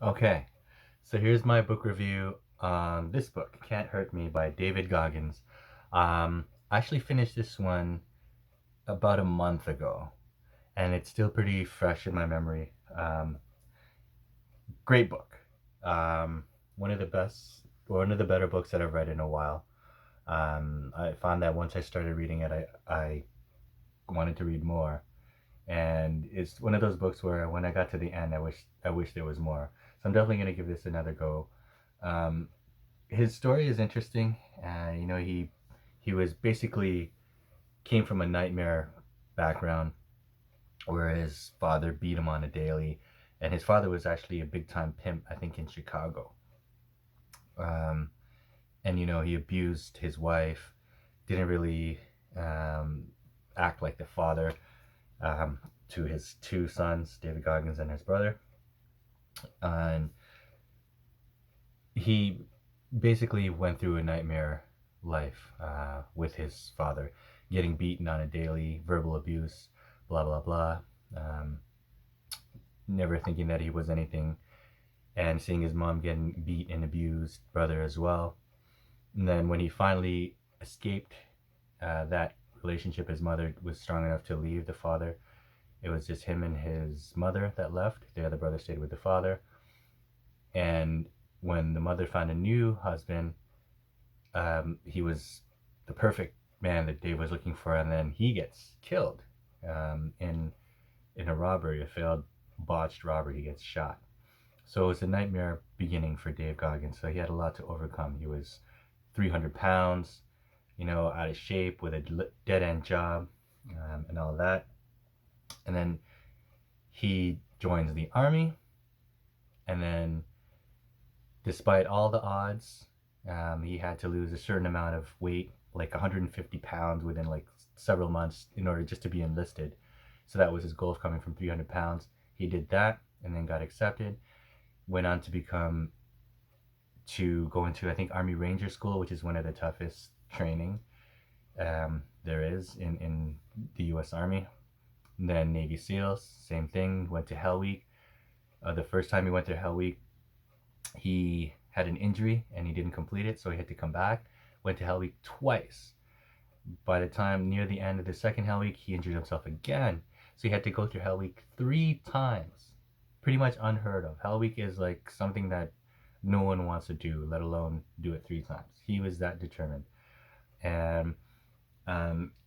Okay, so here's my book review on this book, Can't Hurt Me by David Goggins. I actually finished this one about a month ago, and it's still pretty fresh in my memory. Great book. Um, one of the best, one of the better books that I've read in a while. I found that once I started reading it, I wanted to read more. And it's one of those books where when I got to the end, I wish there was more. So I'm definitely gonna give this another go. Um, his story is interesting. He was basically came from a nightmare background where his father beat him on a daily, and his father was actually a big time pimp, I think, in Chicago. Um, and he abused his wife, didn't really um, act like the father um, to his two sons, David Goggins and his brother. And he basically went through a nightmare life with his father, getting beaten on a daily, verbal abuse, blah, blah, blah. Um, Never thinking that he was anything, and seeing his mom getting beat and abused, brother as well. And then when he finally escaped that relationship, his mother was strong enough to leave the father. It was just him and his mother that left. The other brother stayed with the father. And when the mother found a new husband, he was the perfect man that Dave was looking for, and then he gets killed in a robbery, a failed botched robbery. He gets shot. So it was a nightmare beginning for Dave Goggins. So he had a lot to overcome. He was 300 pounds, out of shape with a dead end job and all that. And then he joins the army, and then despite all the odds, he had to lose a certain amount of weight, like 150 pounds within like several months in order just to be enlisted. So that was his goal of coming from 300 pounds. He did that and then got accepted. Went on to go into, I think, Army Ranger School, which is one of the toughest training there is in the U.S. Army. And then Navy SEALs, same thing. Went to Hell Week. The first time he went to Hell Week, he had an injury and he didn't complete it, so he had to come back. Went to Hell Week twice. By the time near the end of the second Hell Week, he injured himself again. So he had to go through Hell Week 3 times. Pretty much unheard of. Hell Week is like something that no one wants to do, let alone do it 3 times. He was that determined. And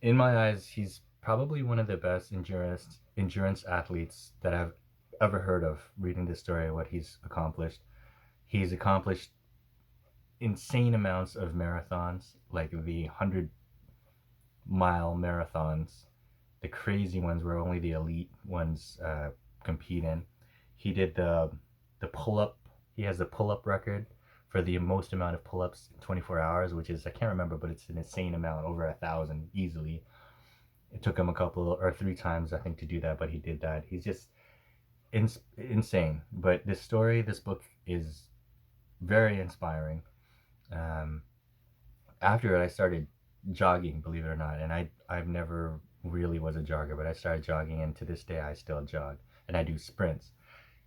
in my eyes, he's probably one of the best endurance athletes that I've ever heard of. Reading this story, what he's accomplished insane amounts of marathons, like the 100-mile marathons, the crazy ones where only the elite ones compete in. He did the pull up. He has the pull up record for the most amount of pull ups in 24 hours, which is, I can't remember, but it's an insane amount, over 1,000 easily. It took him a couple or 3 times, I think, to do that, but he did that. He's just insane. But this book is very inspiring. Um, After I started jogging, believe it or not, and I've never really was a jogger, but I started jogging, and to this day I still jog, and I do sprints.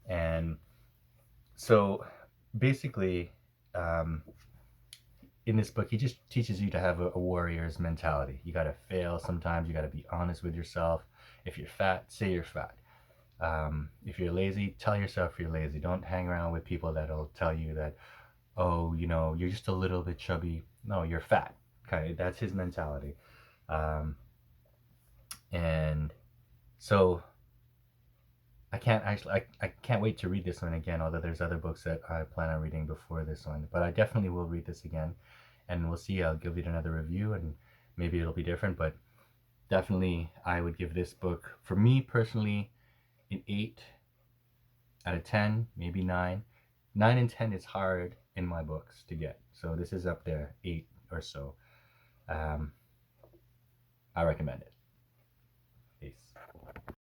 And so basically, um, in this book, he just teaches you to have a warrior's mentality. You got to fail sometimes. You got to be honest with yourself. If you're fat, say you're fat. If you're lazy, tell yourself you're lazy. Don't hang around with people that'll tell you that, oh, you're just a little bit chubby. No, you're fat. Okay, that's his mentality. Um, and so I can't wait to read this one again, although there's other books that I plan on reading before this one. But I definitely will read this again, and we'll see. I'll give it another review, and maybe it'll be different, but definitely I would give this book, for me personally, an 8 out of 10, maybe 9. 9 and 10 is hard in my books to get, so this is up there, 8 or so. Um, I recommend it.